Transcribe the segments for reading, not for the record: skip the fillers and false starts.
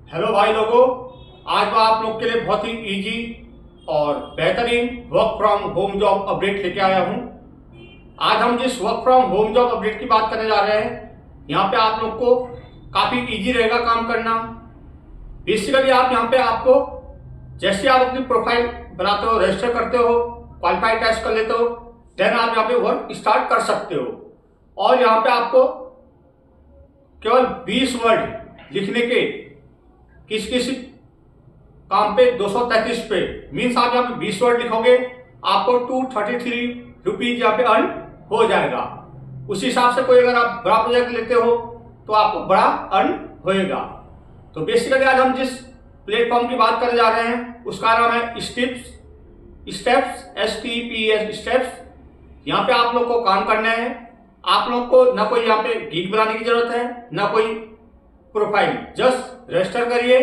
Hello भाई लोगों, आज मैं आप लोग के लिए बहुत ही इजी और बेहतरीन work from home job update लेके आया हूं। आज हम जिस work from home job update की बात करने जा रहे हैं, यहाँ पे आप लोग को काफ़ी इजी रहेगा काम करना। बेसिकली आप यहाँ पे आपको जैसे आप अपनी प्रोफाइल बनाते हो, रजिस्टर करते हो, क्वालिफाई टेस्ट कर लेते हो, देन आप यहाँ पे वर्क स्टार्ट कर सकते हो। और यहाँ पे आपको केवल 20 वर्ड लिखने के किस किस काम पे 233 पे मीन्स आप यहाँ पे 20 वर्ड लिखोगे, आपको 233 रुपीज यहाँ पे अर्न हो जाएगा। उसी हिसाब से कोई अगर आप बड़ा प्रोजेक्ट लेते हो तो आपको बड़ा अर्न होएगा। तो बेसिकली आज हम जिस प्लेटफॉर्म की बात करने जा रहे हैं उसका नाम है स्टेप्स स्टेप्स। यहाँ पे आप लोग को काम करना है। आप लोग को ना कोई यहाँ पे गिग बनाने की जरूरत है, ना कोई प्रोफाइल, जस्ट रजिस्टर करिए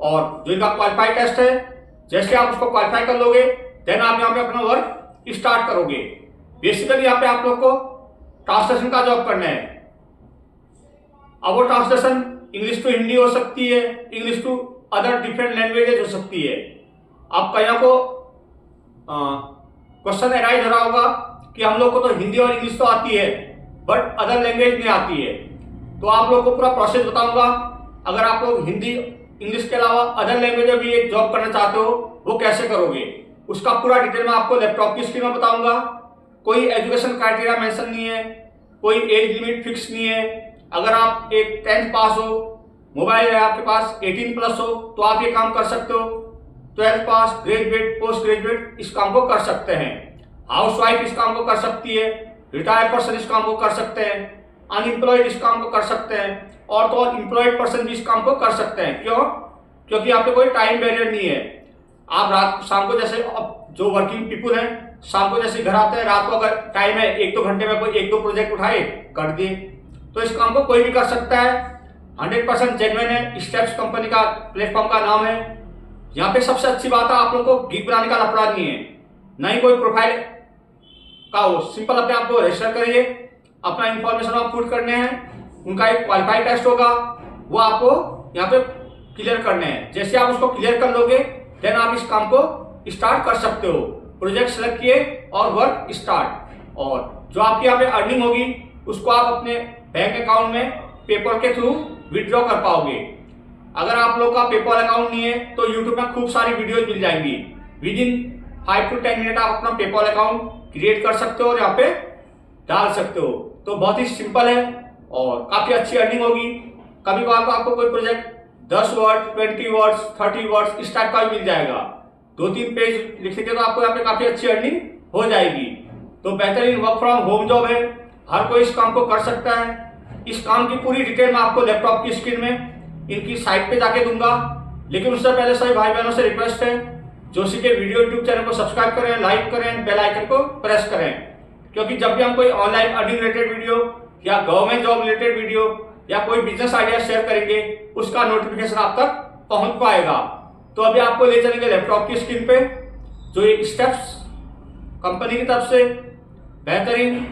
और जो इनका क्वालिफाई टेस्ट है, जैसे आप उसको क्वालिफाई कर लोगे देन आप यहाँ पे अपना वर्क स्टार्ट करोगे। बेसिकली यहाँ पे आप लोग को ट्रांसलेशन का जॉब करना है। अब वो ट्रांसलेशन इंग्लिश टू हिंदी हो सकती है, English to other different languages हो सकती है। अब कहीं को क्वेश्चन अराइज हो रहा होगा कि हम लोग को तो हिंदी और इंग्लिश तो आती है बट अदर लैंग्वेज नहीं आती है। तो आप लोगों को पूरा प्रोसेस बताऊंगा। अगर आप लोग हिंदी इंग्लिश के अलावा अदर लैंग्वेज में भी एक जॉब करना चाहते हो वो कैसे करोगे, उसका पूरा डिटेल में आपको लैपटॉप की स्क्रीन में बताऊंगा। कोई एजुकेशन क्राइटेरिया मेंशन नहीं है, कोई एज लिमिट फिक्स नहीं है। अगर आप एक 10th पास हो, मोबाइल है आपके पास, 18+ हो तो आप ये काम कर सकते हो। 12th पास, ग्रेजुएट, पोस्ट ग्रेजुएट इस काम को कर सकते हैं। हाउसवाइफ इस काम को कर सकती है, रिटायर्ड पर्सन इस काम को कर सकते हैं, अनएम्प्लॉयड इस काम को कर सकते हैं, और तो और एम्प्लॉयड पर्सन भी इस काम को कर सकते हैं। क्यों? क्योंकि यहाँ पे कोई टाइम बैरियर नहीं है। आप रात शाम को जैसे जो वर्किंग पीपुल हैं शाम को जैसे घर आते हैं, रात को अगर टाइम है 1-2 घंटे में कोई 1-2 प्रोजेक्ट उठाए कर दिए, तो इस काम को कोई भी कर सकता है। 100% जेन्युइन है। स्टेप्स कंपनी का प्लेटफॉर्म का नाम है। यहाँ पे सबसे अच्छी बात है आप लोग को गिग बनाने का लफड़ा नहीं है, ना ही कोई प्रोफाइल का हो। सिंपल अपने आप को रजिस्टर करिए, अपना इंफॉर्मेशन आप पुट करने हैं, उनका एक क्वालिफाई टेस्ट होगा वो आपको यहाँ पे क्लियर करने हैं। जैसे आप उसको क्लियर कर लोगे देन आप इस काम को स्टार्ट कर सकते हो। प्रोजेक्ट सेलेक्ट किए और वर्क स्टार्ट। और जो आपकी यहाँ पे अर्निंग होगी उसको आप अपने बैंक अकाउंट में पेपल के थ्रू विड्रॉ कर पाओगे। अगर आप लोग का पेपल अकाउंट नहीं है तो यूट्यूब में खूब सारी वीडियोज मिल जाएंगी। विद इन 5 to 10 मिनट आप अपना पेपल अकाउंट क्रिएट कर सकते हो और यहाँ पे डाल सकते हो। तो बहुत ही सिंपल है और काफी अच्छी अर्निंग होगी। कभी कभार आपको कोई प्रोजेक्ट 10 वर्ड, 20 वर्ड्स, 30 वर्ड्स इस टाइप का भी मिल जाएगा। 2-3 पेज लिखेंगे तो आपको यहाँ पे काफी अच्छी अर्निंग हो जाएगी। तो बेहतरीन वर्क फ्रॉम होम जॉब है, हर कोई इस काम को कर सकता है। इस काम की पूरी डिटेल मैं आपको लैपटॉप की स्क्रीन में इनकी साइट पे जाके दूंगा। लेकिन उससे पहले सभी भाई बहनों से रिक्वेस्ट है, जोशी के वीडियो यूट्यूब चैनल को सब्सक्राइब करें, लाइक करें, बेल आइकन को प्रेस करें, क्योंकि जब भी हम कोई ऑनलाइन अर्निंग रिलेटेड वीडियो या गवर्नमेंट जॉब रिलेटेड वीडियो या कोई बिजनेस आइडिया शेयर करेंगे उसका नोटिफिकेशन आप तक पहुंच पाएगा। तो अभी आपको ले चलेंगे लैपटॉप की स्क्रीन पे, जो ये स्टेप्स कंपनी की तरफ से बेहतरीन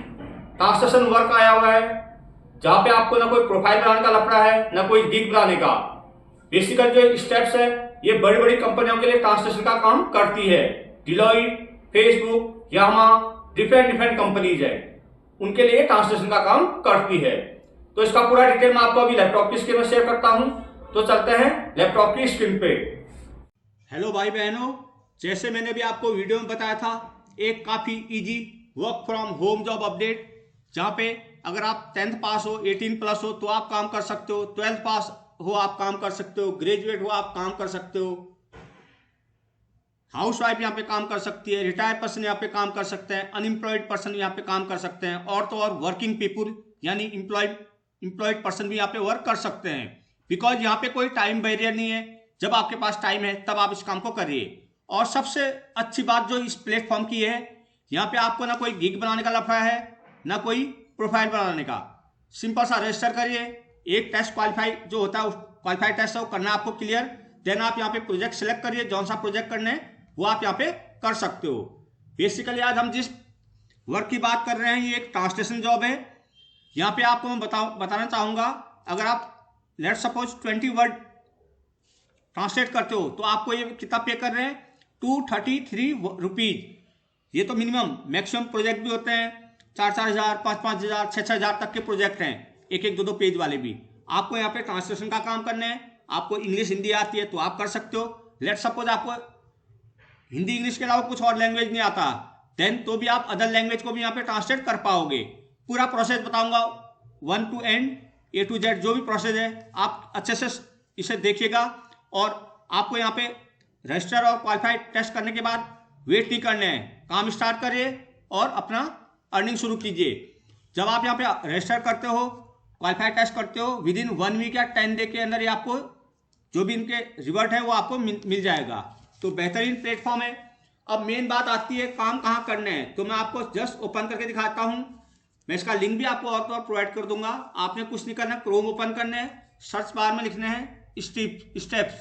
ट्रांसलेशन वर्क आया हुआ है, जहां पे आपको ना कोई प्रोफाइल बनाने का लफड़ा है ना कोई गिग बनाने का। बेसिकली जो स्टेप्स है ये बड़ी बड़ी कंपनियों के लिए ट्रांसलेशन का काम करती है। डिलॉइट, फेसबुक, यामा, डिफरेंट कंपनीज है, उनके लिए ट्रांसलेशन का काम करती है। तो इसका पूरा डिटेल मैं आपको अभी लैपटॉप की स्क्रीन में शेयर करता हूं। तो चलते हैं लैपटॉप की स्क्रीन पे। हेलो भाई बहनों, जैसे मैंने भी आपको वीडियो में बताया था, एक काफी easy work from home job update, जहां पे अगर आप 10th पास हो, 18+ हो तो आप काम कर सकते हो, 12th पास हो आप काम कर सकते हो, ग्रेजुएट हो आप काम कर सकते हो, हाउसवाइफ यहाँ पे काम कर सकती है, रिटायर्ड पर्सन यहाँ पे काम कर सकते हैं, अनएम्प्लॉयड पर्सन यहाँ पे काम कर सकते हैं, और तो और वर्किंग पीपुल यानी एम्प्लॉयड पर्सन भी यहाँ पे वर्क कर सकते हैं। बिकॉज यहाँ पे कोई टाइम बैरियर नहीं है। जब आपके पास टाइम है तब आप इस काम को करिए। और सबसे अच्छी बात जो इस प्लेटफॉर्म की है, यहाँ पे आपको ना कोई गिग बनाने का लफड़ा है ना कोई प्रोफाइल बनाने का। सिंपल सा रजिस्टर करिए, एक टेस्ट क्वालिफाई जो होता है क्वालिफाई टेस्ट है वो करना है आपको क्लियर। देन आप यहाँ पे प्रोजेक्ट सिलेक्ट करिए, जौन सा प्रोजेक्ट करना है वो आप यहाँ पे कर सकते हो। बेसिकली आज हम जिस वर्क की बात कर रहे हैं ये एक ट्रांसलेशन जॉब है। यहाँ पे आपको मैं बताना चाहूंगा, अगर आप लेट सपोज 20 वर्ड ट्रांसलेट करते हो तो आपको ये कितना पे कर रहे हैं, 233 रुपीज। ये तो मिनिमम, मैक्सिमम प्रोजेक्ट भी होते हैं 4,000, 5,000, 6,000 तक के प्रोजेक्ट हैं, एक एक 2 पेज वाले भी। आपको यहाँ पे ट्रांसलेशन का काम करना है। आपको इंग्लिश हिंदी आती है तो आप कर सकते हो। लेट सपोज आपको हिंदी इंग्लिश के अलावा कुछ और लैंग्वेज नहीं आता, देन तो भी आप अदर लैंग्वेज को भी यहाँ पे ट्रांसलेट कर पाओगे। पूरा प्रोसेस बताऊंगा 1 to end, A to Z, जो भी प्रोसेस है आप अच्छे से इसे देखिएगा। और आपको यहाँ पे रजिस्टर और क्वालिफाइड टेस्ट करने के बाद वेट नहीं करना है, काम स्टार्ट करिए और अपना अर्निंग शुरू कीजिए। जब आप यहाँ पे रजिस्टर करते हो, क्वालिफाइड टेस्ट करते हो, विद इन 1 वीक या 10 डे के अंदर ही आपको जो भी इनके रिवर्ट है वो आपको मिल जाएगा। तो बेहतरीन प्लेटफॉर्म है। अब मेन बात आती है काम कहाँ करना है, तो मैं आपको जस्ट ओपन करके दिखाता हूँ। मैं इसका लिंक भी आपको और प्रोवाइड कर दूंगा। आपने कुछ नहीं करना, क्रोम ओपन करना है, सर्च बार में लिखना है स्टेप्स,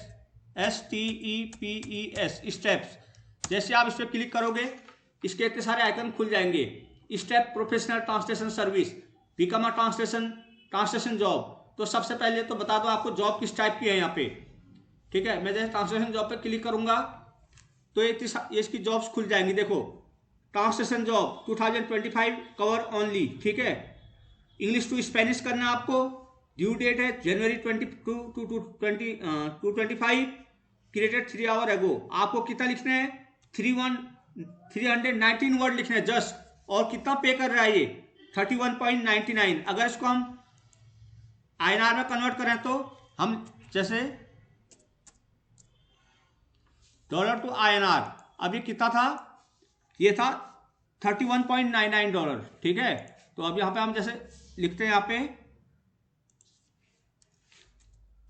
STEPES, स्टेप्स। जैसे आप इस पर क्लिक करोगे इसके इतने सारे आइकन खुल जाएंगे। Step professional translation service, become a translation job. तो सबसे पहले तो बता दो आपको जॉब किस टाइप की है यहाँ पे, ठीक है। मैं जैसे ट्रांसलेशन जॉब पे क्लिक करूंगा तो ये इसकी जॉब्स खुल जाएंगी। देखो, ट्रांसलेशन जॉब 2025 कवर ओनली, ठीक है। इंग्लिश टू स्पेनिश करना है आपको। ड्यू डेट है जनवरी 22 क्रिएटेड 3 आवर एगो। आपको कितना लिखना है, 319 वर्ड लिखना है जस्ट। और कितना पे कर रहा है ये, 31.99। अगर इसको हम INR में कन्वर्ट करें तो हम जैसे डॉलर टू INR, अभी कितना था, ये था $31.99, ठीक है। तो अब यहाँ पे हम जैसे लिखते हैं यहाँ पे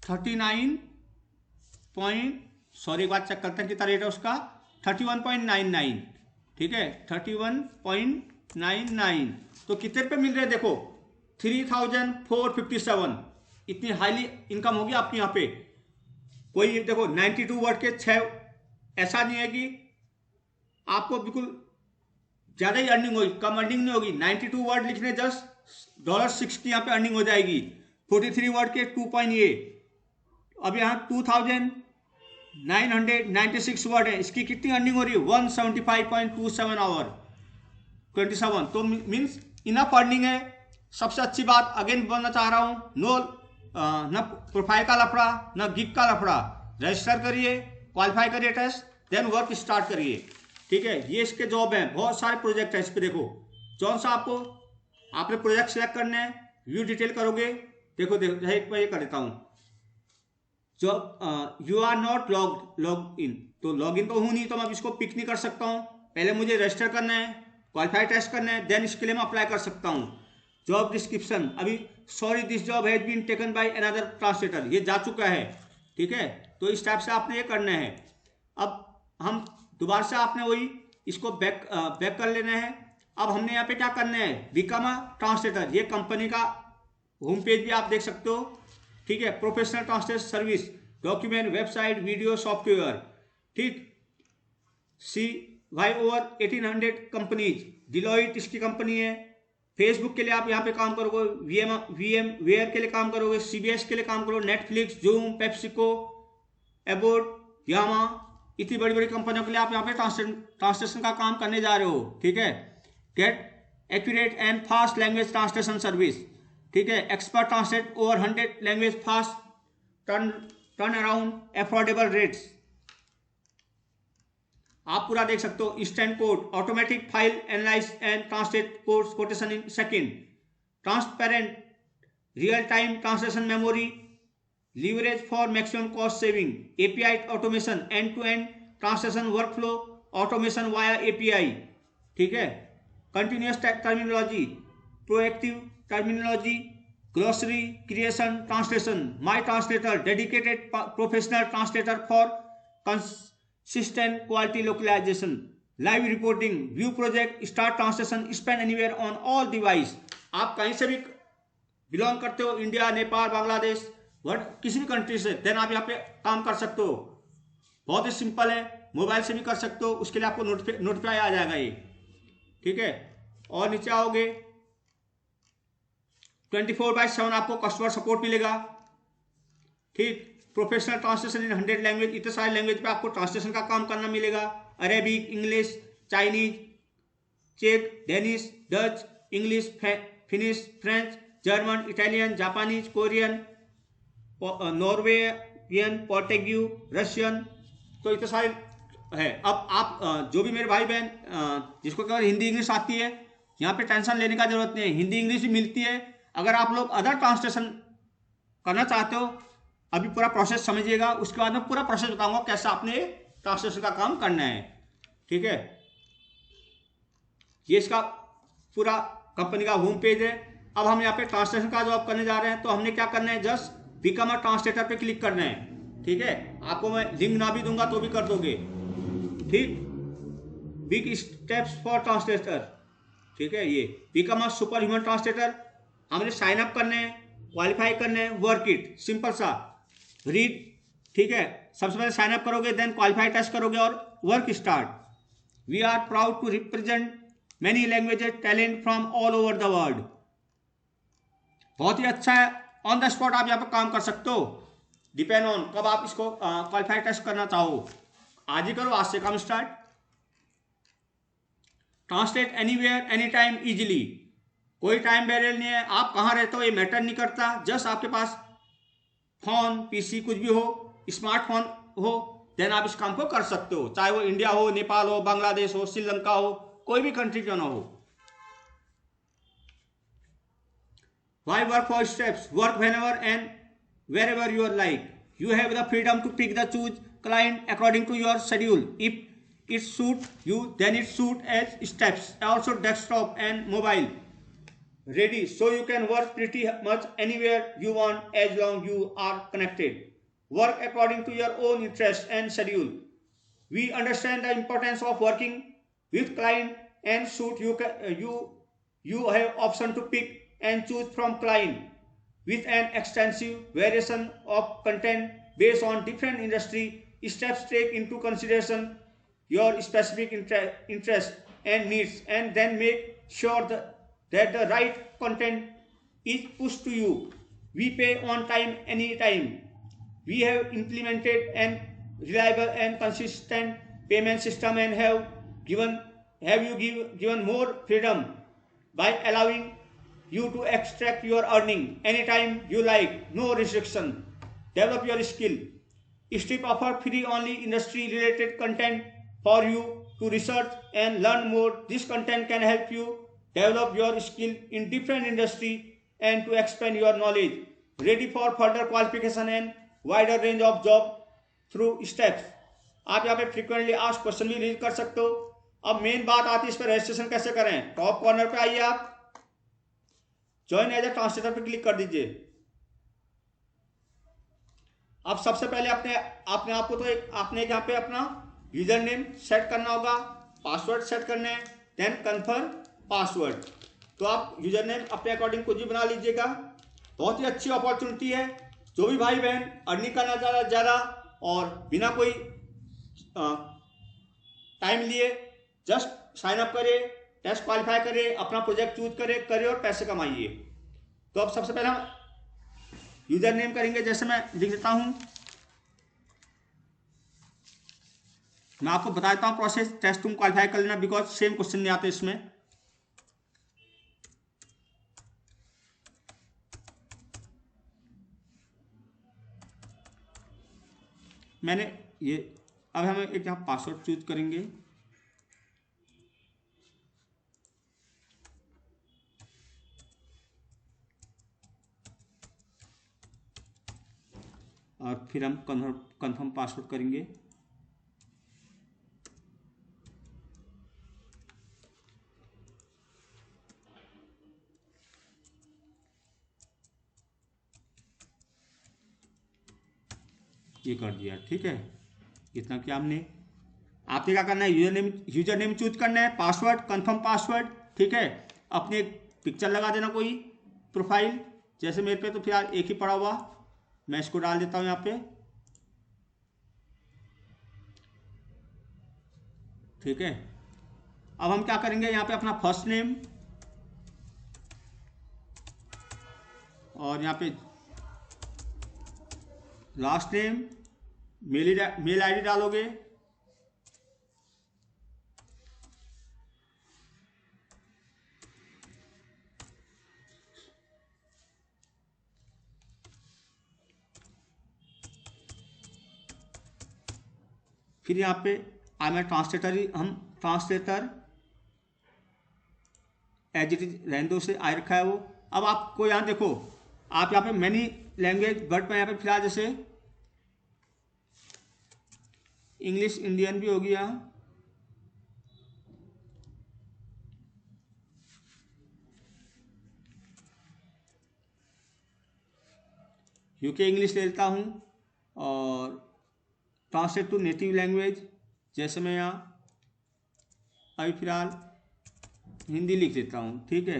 39 एक बार चेक करते हैं कितना रेट है उसका, 31.99, ठीक है, 31.99। तो कितने पे मिल रहे हैं देखो, 3,457। इतनी हाईली इनकम होगी आपकी यहाँ पे। कोई देखो 92 वर्ड के 6, ऐसा नहीं है कि आपको बिल्कुल ज्यादा ही अर्निंग होगी, कम अर्निंग नहीं होगी। 92 वर्ड लिखने जस्ट $6 की यहाँ पे अर्निंग हो जाएगी। 43 वर्ड के 2.8। अब यहाँ 2,996 वर्ड है, इसकी कितनी अर्निंग हो रही है, 175.27 आवर 27। तो मीन्स इनफ अर्निंग है। सबसे अच्छी बात अगेन बोलना चाह रहा हूँ, न प्रोफाइल का लफड़ा, न गिग का लफड़ा। रजिस्टर करिए, क्वालिफाई करिए टेस्ट, देन वर्क स्टार्ट करिए, ठीक है। ये इसके जॉब है, बहुत सारे प्रोजेक्ट हैं इस पे। देखो जौन सा आपने प्रोजेक्ट सिलेक्ट करने हैं, व्यू डिटेल करोगे। देखो एक बार ये कर देता हूँ, जो you are not log in, तो लॉग इन तो हूँ नहीं, तो मैं इसको पिक नहीं कर सकता हूँ। पहले मुझे रजिस्टर करना है, क्वालिफाई टेस्ट करना है, देन इसके लिए मैं अप्लाई कर सकता हूँ। जॉब डिस्क्रिप्शन, अभी sorry this job has been taken by another translator, ये जा चुका है, ठीक है। तो इस टाइप से आपने ये करना है। अब हम दोबारा से आपने वही इसको बैक कर लेना है। अब हमने यहाँ पे क्या करना है, बिकम अ ट्रांसलेटर। ये कंपनी का होम पेज भी आप देख सकते हो, ठीक है। Professional translation service, document, website, video, software, ठीक। सी वाई ओवर 1800 कंपनीज, डिलॉइट इसकी कंपनी है। फेसबुक के लिए आप यहाँ पे काम करोगे, VMware के लिए काम करोगे, CBS के लिए काम करोगे, नेटफ्लिक्स, जूम, पेप्सिको, एबोट, यामा, इतनी बड़ी बड़ी कंपनियों के लिए आप यहाँ पे ट्रांसलेशन का काम करने जा रहे हो, ठीक है। Get accurate and fast language translation service, ठीक है। Expert translate over 100 language fast, turn around, affordable rates. आप पूरा देख सकते हो। Instant code, automatic file analyze and translate quotation in second, transparent real time translation memory, leverage for maximum cost saving, API automation, end to end translation workflow automation via API, ठीक है। Continuous terminology, proactive terminology, glossary creation, translation, my translator, dedicated professional translator for consistent quality localization, live reporting, view project, start translation, span anywhere on all device। आप कहीं से भी belong करते हो, India, Nepal, Bangladesh, किसी भी कंट्री से, देन आप यहाँ पे काम कर सकते हो। बहुत ही सिंपल है, मोबाइल से भी कर सकते हो। उसके लिए आपको नोटिफाई आ जाएगा ये, ठीक है। और नीचे आओगे 24/7 आपको कस्टमर सपोर्ट मिलेगा, ठीक। प्रोफेशनल ट्रांसलेशन इन 100 लैंग्वेज, इतने सारे लैंग्वेज पे आपको ट्रांसलेशन का काम करना मिलेगा। अरेबिक, इंग्लिश, चाइनीज, चेक, Danish, Dutch, English, Finnish, French, German, Italian, Japanese, Korean, Norwegian, Portuguese, Russian, तो इतने सारे है। अब आप जो भी मेरे भाई बहन जिसको केवल हिंदी इंग्लिश आती है, यहाँ पे टेंशन लेने का जरूरत नहीं है, हिंदी इंग्लिश भी मिलती है। अगर आप लोग अदर ट्रांसलेशन करना चाहते हो, अभी पूरा प्रोसेस समझिएगा, उसके बाद मैं पूरा प्रोसेस बताऊंगा कैसे आपने ट्रांसलेशन का काम करना है। ठीक है, ये इसका पूरा कंपनी का होम पेज है। अब हम यहाँ पे ट्रांसलेशन का जॉब करने जा रहे हैं, तो हमने क्या करना है, जस्ट बिकम अ ट्रांसलेटर पे क्लिक करना है। ठीक है, आपको मैं लिंक ना भी दूंगा तो भी कर दोगे। ठीक, बिग स्टेप्स फॉर ट्रांसलेटर। ठीक है, ये become a super human translator, हमने साइन अप करने हैं, क्वालिफाई करने हैं, वर्क इट, सिंपल सा, रीड। ठीक है, सबसे पहले साइन अप करोगे, देन क्वालिफाई टेस्ट करोगे और work start. We are proud to represent many languages talent from all over the world. बहुत ही अच्छा है, ऑन द स्पॉट आप यहाँ पर काम कर सकते हो, डिपेंड ऑन कब आप इसको क्वालिफाई टेस्ट करना चाहो, आज ही करो, आज से काम start. Translate anywhere any time easily, कोई टाइम बैरियर नहीं है, आप कहाँ रहते हो ये मैटर नहीं करता, जस्ट आपके पास फोन, पीसी कुछ भी हो, स्मार्टफोन हो, देन आप इस काम को कर सकते हो, चाहे वो इंडिया हो, नेपाल हो, बांग्लादेश हो, श्रीलंका हो, कोई भी कंट्री क्यों ना हो। Why work for steps? Work whenever and wherever you are like. You have the freedom to pick the choose client according to your schedule. If it suits you, then it suits as steps. Also desktop and mobile ready, so you can work pretty much anywhere you want as long you are connected. Work according to your own interest and schedule. We understand the importance of working with client and suit you have option to pick and choose from client with an extensive variation of content based on different industry. Steps take into consideration your specific interest and needs, and then make sure that the right content is pushed to you. We pay on time anytime. We have implemented an reliable and consistent payment system and have given more freedom by allowing you to extract your earning anytime you like, no restriction. Develop your skill. Strip offer free only industry related content for you to research and learn more. This content can help you develop your skill in different industry and to expand your knowledge. Ready for further qualification and wider range of job through steps. आप यहाँ पे frequently asked question भी read कर सकते हो। अब main बात आती है इस पर रजिस्ट्रेशन कैसे करें। टॉप कॉर्नर पे आइए, आप ज्वाइन एज ए ट्रांसलेटर पे क्लिक कर दीजिए। अब सबसे पहले आपने आपको तो आपने यहाँ पे अपना यूजर नेम सेट करना होगा, पासवर्ड सेट करना है, देन कन्फर्म पासवर्ड। तो आप यूजर नेम अपने अकॉर्डिंग कुछ भी बना लीजिएगा। बहुत ही अच्छी अपॉर्चुनिटी है, जो भी भाई बहन अर्निंग करना ज़्यादा और बिना कोई टाइम लिए जस्ट साइन अप करे, टेस्ट क्वालिफाई करे, अपना प्रोजेक्ट चूज करे और पैसे कमाइए। तो अब सबसे पहले हम यूजर नेम करेंगे, जैसे मैं लिख देता हूं, मैं आपको बता देता हूं प्रोसेस, टेस्ट तुम क्वालिफाई कर लेना, बिकॉज सेम क्वेश्चन नहीं आते इसमें। मैंने ये, अब हम एक यहाँ पासवर्ड चूज करेंगे, और फिर हम कन्फर्म पासवर्ड करेंगे। ये कर दिया, ठीक है। इतना क्या आपने क्या करना है, यूजर नेम चूज करना है, पासवर्ड कन्फर्म पासवर्ड, ठीक है। अपने एक पिक्चर लगा देना कोई प्रोफाइल, जैसे मेरे पे तो फिलहाल एक ही पड़ा हुआ, मैं इसको डाल देता हूं यहाँ पे, ठीक है। अब हम क्या करेंगे, यहाँ पे अपना फर्स्ट नेम और यहाँ पे लास्ट नेम, मेल आईडी डालोगे, फिर यहाँ पे आई एम ट्रांसलेटर, हम ट्रांसलेटर एज इट इज रहने दो, से आई रखा है वो। अब आपको यहाँ देखो, आप यहाँ पे मैनी लैंग्वेज वर्ड में यहाँ पे फिलहाल जैसे इंग्लिश इंडियन भी होगी यहाँ, यूके इंग्लिश ले लेता हूँ, और ट्रांसलेट टू नेटिव लैंग्वेज, जैसे मैं यहाँ अभी फिलहाल हिंदी लिख देता हूँ, ठीक है।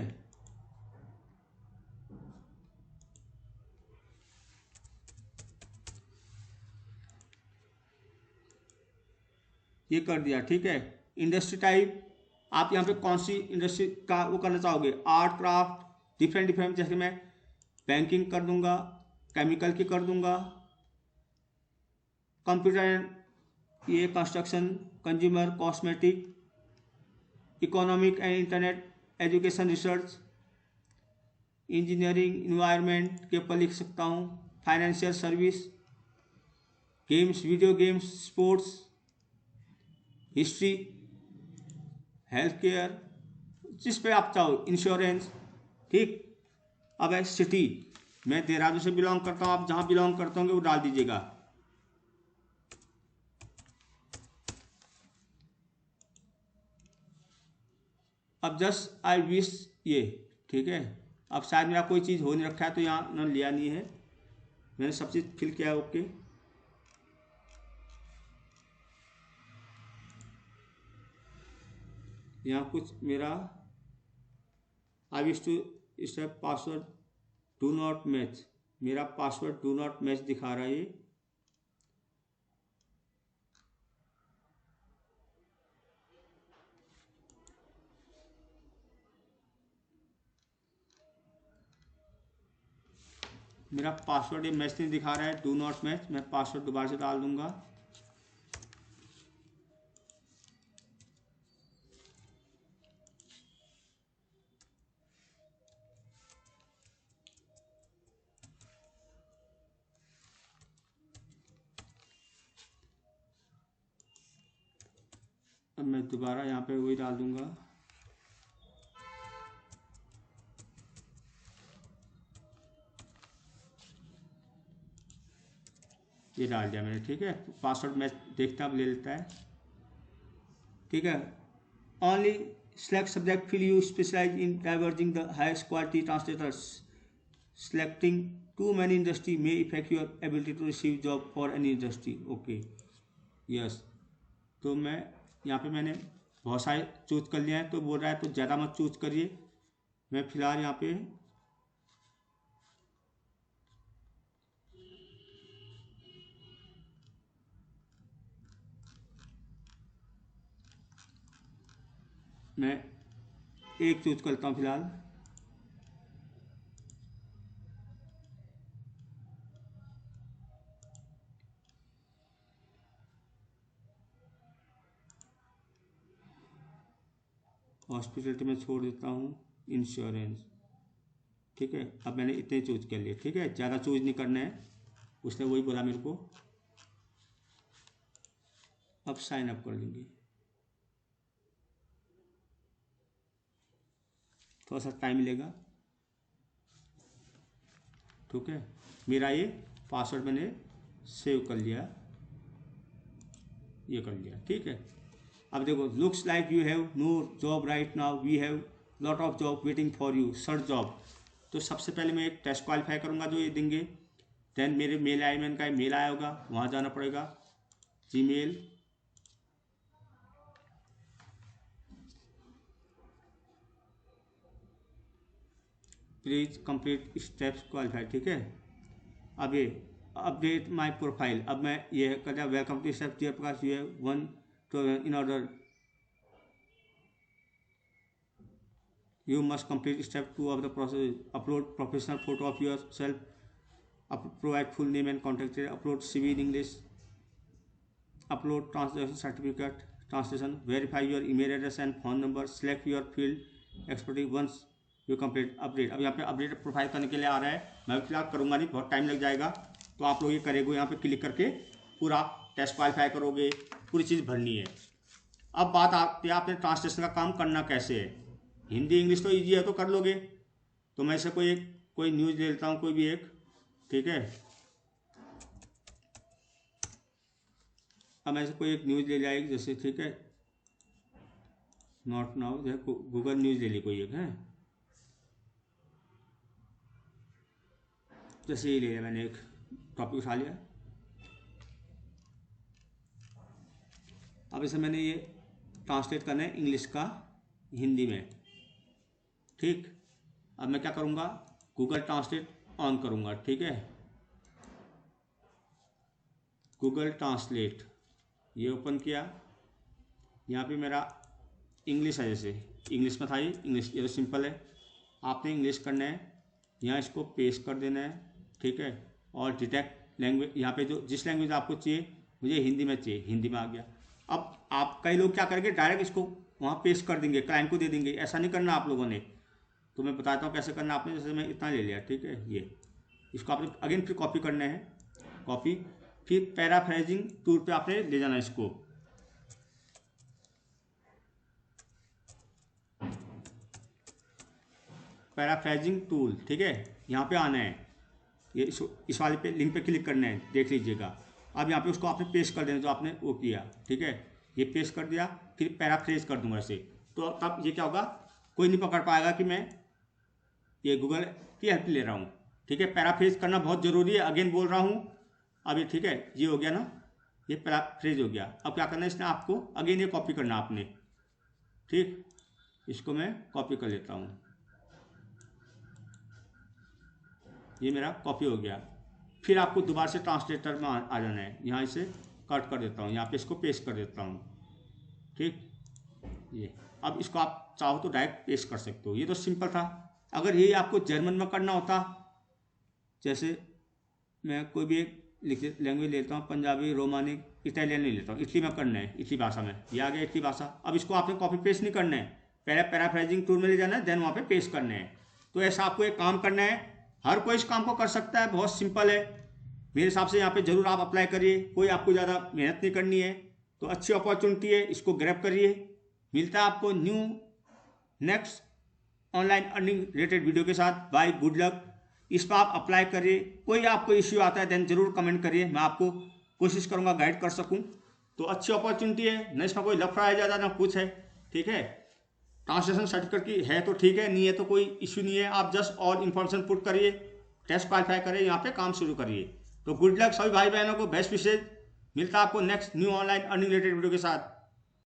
ये कर दिया, ठीक है। इंडस्ट्री टाइप आप यहाँ पे कौन सी इंडस्ट्री का वो करना चाहोगे, आर्ट क्राफ्ट, डिफरेंट डिफरेंट, जैसे मैं बैंकिंग कर दूंगा, केमिकल की कर दूंगा, कंप्यूटर एंड ये construction, consumer, cosmetic, economic and internet, education, research, engineering, environment के ऊपर लिख सकता हूँ, financial service, games, video games, sports, history, health care, जिस पे आप चाहो, इंश्योरेंस, ठीक। अब है सिटी, मैं देहरादून से बिलोंग करता हूँ, आप जहाँ बिलोंग करते होंगे वो डाल दीजिएगा। अब जस्ट आई विश, ये ठीक है। अब शायद मेरा कोई चीज़ हो नहीं रखा है तो यहाँ न लिया नहीं है, मैंने सब चीज़ फिल किया है, ओके। यहाँ कुछ मेरा I wish to step password do not match, मेरा पासवर्ड डू नॉट मैच दिखा रहा है ये। मेरा पासवर्ड ये मैच नहीं दिखा रहा है, डू नॉट मैच। मैं पासवर्ड दोबारा से डाल दूंगा। अब मैं दोबारा यहाँ पे वही डाल दूंगा। ये डाल दिया मैंने, ठीक है। पासवर्ड मैं देखता अब ले लेता है, ठीक है। Only select subject field you specialize in diverging the highest quality translators. Selecting too many industry may affect your ability to receive job for any industry. Okay, yes. तो मैं यहाँ पे मैंने बहुत सारे चूज कर लिया है, तो बोल रहा है तो ज़्यादा मत चूज करिए। मैं फिलहाल यहाँ पे मैं एक चूज करता हूँ फिलहाल। हॉस्पिटलिटी में छोड़ देता हूँ, इंश्योरेंस, ठीक है। अब मैंने इतने चूज कर लिए, ठीक है, ज़्यादा चूज नहीं करना है, उसने वही बोला मेरे को। अब साइन अप कर लेंगे, थोड़ा सा टाइम मिलेगा, ठीक है। मेरा ये पासवर्ड मैंने सेव कर लिया, ये कर लिया, ठीक है। अब देखो, looks like you have no job right now, we have lot of job waiting for you, search job. तो सबसे पहले मैं एक टेस्ट क्वालिफाई करूंगा जो ये देंगे, देन मेरे मेल आईमेन का मेल आया होगा, वहाँ जाना पड़ेगा, Gmail, please complete steps qualify, ठीक है। अब ये अपडेट माय प्रोफाइल, अब मैं ये कर दिया, welcome to step Jai Prakash, you have one two in order, you must complete step 2 of the process, upload professional photo of yourself provide full name and contact details, upload CV in English, upload translation certificate, translation, verify your email address and phone number, select your field expertise once you complete update। अब यहाँ पे update profile करने के लिए आ रहा है, मैं फिलहाल करूँगा नहीं, बहुत टाइम लग जाएगा। तो आप लोग ये करेंगे, यहाँ पे क्लिक करके पूरा टेस्ट क्वालिफाई करोगे, पूरी चीज़ भरनी है। अब बात आती है आपने ट्रांसलेशन का काम करना कैसे है। हिंदी इंग्लिश तो ईजी है, तो कर लोगे। तो मैं इसे कोई न्यूज़ ले लेता हूँ, कोई भी एक, ठीक है। अब ऐसे कोई एक न्यूज़ ले जाएगी, जैसे, ठीक है, नॉट नाउ, जैसे गूगल न्यूज़ ले ली कोई एक है, जैसे ये ले लिया मैंने, एक टॉपिक उठा लिया। अब इसे मैंने ये ट्रांसलेट करना है इंग्लिश का हिंदी में, ठीक। अब मैं क्या करूँगा, गूगल ट्रांसलेट ऑन करूँगा, ठीक है। गूगल ट्रांसलेट ये ओपन किया, यहाँ पे मेरा इंग्लिश है, जैसे इंग्लिश में था ये इंग्लिश, ये तो सिंपल है। आपने इंग्लिश करना है, यहाँ इसको पेस्ट कर देना है, ठीक है। और डिटेक्ट लैंग्वेज, यहाँ पे जो जिस लैंग्वेज आपको चाहिए, मुझे हिंदी में चाहिए, हिंदी में आ गया। अब आप कई लोग क्या करेंगे, डायरेक्ट इसको वहाँ पेस्ट कर देंगे, क्लाइंट को दे देंगे। ऐसा नहीं करना आप लोगों ने, तो मैं बताता हूँ कैसे करना। आपने जैसे मैं इतना ले लिया, ठीक है, ये इसको आपने अगेन फिर कॉपी करना है, कॉपी, फिर पैराफ्रेजिंग टूल पे आपने ले जाना है इसको, पैराफ्रेजिंग टूल, ठीक है। यहाँ पे आना है, ये इस वाले पे लिंक पे क्लिक करना है, देख लीजिएगा। अब यहाँ पे उसको आपने पेस्ट कर देना जो आपने वो किया, ठीक है। ये पेस्ट कर दिया, फिर पैराफ्रेज कर दूंगा इसे, तो तब ये क्या होगा, कोई नहीं पकड़ पाएगा कि मैं ये गूगल की हेल्प ले रहा हूँ, ठीक है। पैराफ्रेज करना बहुत ज़रूरी है, अगेन बोल रहा हूँ। अब ये ठीक है, ये हो गया ना, ये पैराफ्रेज हो गया। अब क्या करना है, इसने आपको अगेन ये कॉपी करना आपने, ठीक। इसको मैं कॉपी कर लेता हूँ, ये मेरा कॉपी हो गया। फिर आपको दोबारा से ट्रांसलेटर में आ जाना है, यहाँ इसे कट कर देता हूँ, यहाँ पे इसको पेस्ट कर देता हूँ, ठीक। ये अब इसको आप चाहो तो डायरेक्ट पेस्ट कर सकते हो, ये तो सिंपल था। अगर ये आपको जर्मन में करना होता, जैसे मैं कोई भी एक लैंग्वेज लेता हूँ, पंजाबी, रोमानिक, इटालियन नहीं लेता हूँ, इटली में करना है, इटली भाषा में, ये आ गया इटली भाषा। अब इसको आपने कॉपी पेस्ट नहीं करना है, पहले पैराफ्रेजिंग टूल में ले जाना है, देन वहाँ पे पेस्ट करना है। तो ऐसा आपको एक काम करना है, हर कोई इस काम को कर सकता है, बहुत सिंपल है मेरे हिसाब से। यहाँ पे जरूर आप अप्लाई करिए, कोई आपको ज़्यादा मेहनत नहीं करनी है, तो अच्छी अपॉर्चुनिटी है, इसको ग्रैब करिए। मिलता है आपको next online earning related video के साथ। Bye, good luck. इस पर आप अप्लाई करिए। कोई आपको इश्यू आता है देन जरूर कमेंट करिए, मैं आपको कोशिश करूँगा गाइड कर सकूँ। तो अच्छी अपॉर्चुनिटी है, न इसमें कोई लफड़ा है ज़्यादा, ना कुछ है, ठीक है। ट्रांसलेशन सर्टिफिकेट की है तो ठीक है, नहीं है तो कोई इश्यू नहीं है। आप जस्ट और इन्फॉर्मेशन पुट करिए, टेस्ट क्वालिफाई करिए, यहाँ पे काम शुरू करिए। तो गुड लक सभी भाई बहनों को, बेस्ट विशेज। मिलता है आपको next new online earning related video के साथ।